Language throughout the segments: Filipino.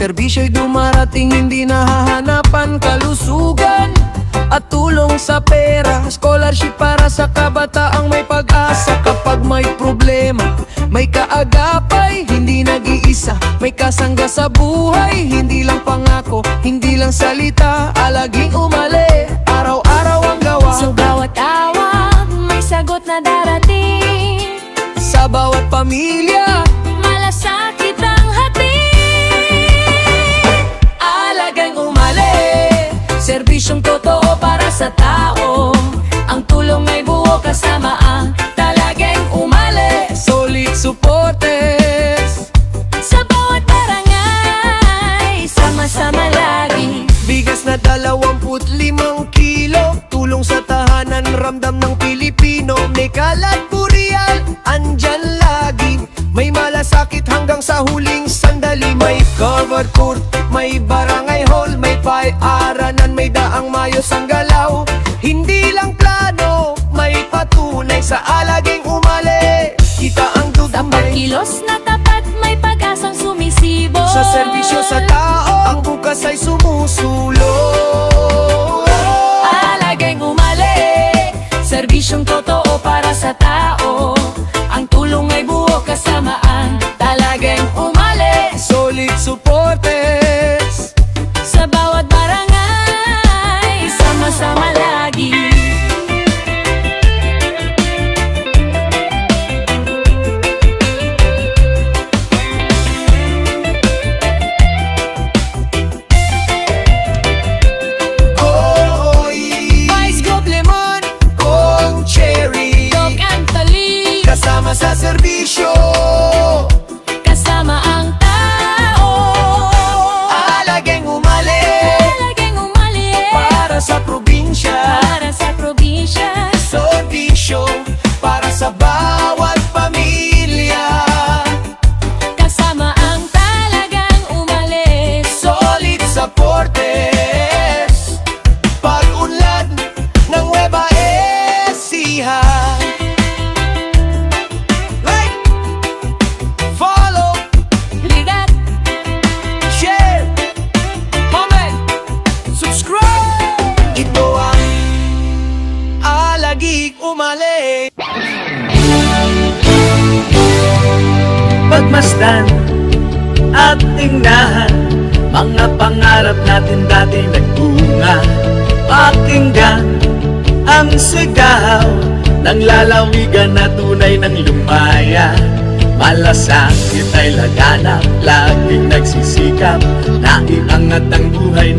Serbisyo'y dumarating, hindi nahahanapan kalusugan at tulong sa pera. Scholarship para sa kabataang may pag-asa. Kapag may problema, may kaagapay, hindi nag-iisa. May kasangga sa buhay, hindi lang pangako, hindi lang salita. Alaging umali, araw-araw ang gawa. Sa bawat awag, may sagot na darating. Sa bawat pamilya, malasakit ang hatid. alagang umali, serbisyong totoo para sa tao. Ang tulong ay buo kasama ang Talagang umali, solid supporters. sa bawat barangay, sama-sama lagi. Bigas na 25 kilo, tulong sa tahanan, ramdam ng Pilipino. May kalat burial, andyan lagi. May malasakit hanggang sa huling sandali. May covered court, may barangay hall, may paaranan, may daang mayos ang galaw. Hindi lang plano, may patunay sa alaging umali. Kita ang Sa dugay pagkilos na tapat, may pag-asang sumisibo. sa serbisyo sa tao, ang bukas ay sumusulong. Alagang umali, serbisyong totoo para sa tao. Ang tulong ay buo kasama ang Talagang umali, solid supporters. sa bawat barangay, sama-sama lagi. Koy, mais lemon, kong cherry, Dog and tali, kasama sa serbisyo. kasama ang tao. Alagang umali, Alagang umali, para sa probinsya. para sa probinsya. Serbisyo para sa bawat pamilya. Kasama ang talagang umalis. Solid supporters. Pag-unlad ng Nueva Ecija. Like, follow, Ligat, share, comment, subscribe. Ito ang alaging umali. Pagmasdan at tingnan mga pangarap natin dati nagbunga. Pakinggan ang sigaw ng lalawigan na tunay ng lumaya. Malasakit ay laganap, laging nagsisikap na iangat ang buhay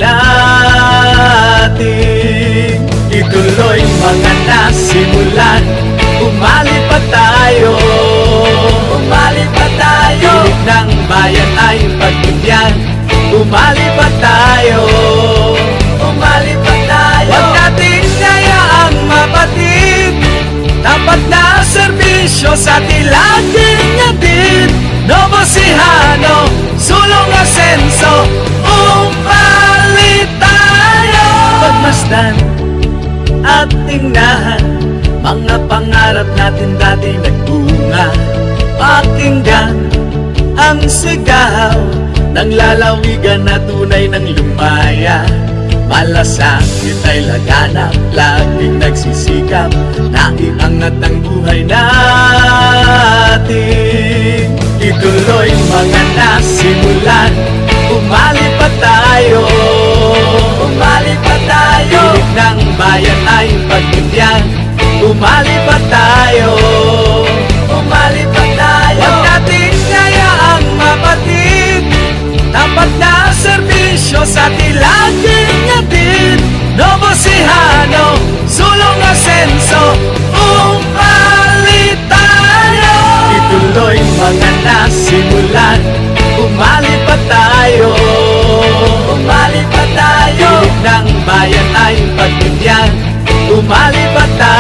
natin. Ituloy mga nasimulan, umali pa tayo, umali pa tayo. Pilit ng bayan ay pagbigyan, umali pa tayo, umali pa tayo. Huwag natin kayaang mapatid, tapat na serbisyo sa tilaging natin. Novo Ecijano, sulong asenso, umali tayo. Pagmasdan at tingnan mga pangarap natin dati nagbunga. Pakinggan ang sigaw ng lalawigan na tunay ng lumaya. Malasakit ay laganap, laging nagsisikap na iangat ang buhay natin. Ituloy mga nasimulan, umali pa tayo, umali pa tayo. Pilit ng bayan ay pagbigyan, umali pa tayo, umali pa tayo. Huwag natin kayaang mapatid, tapat na serbisyo sa tilaging natin. Novo Ecijano, sulong asenso, umali tayo. Ituloy mga nasimulan, umali pa tayo, umali pa tayo. Pilit ng bayan ay pagbigyan, umali pa tayo.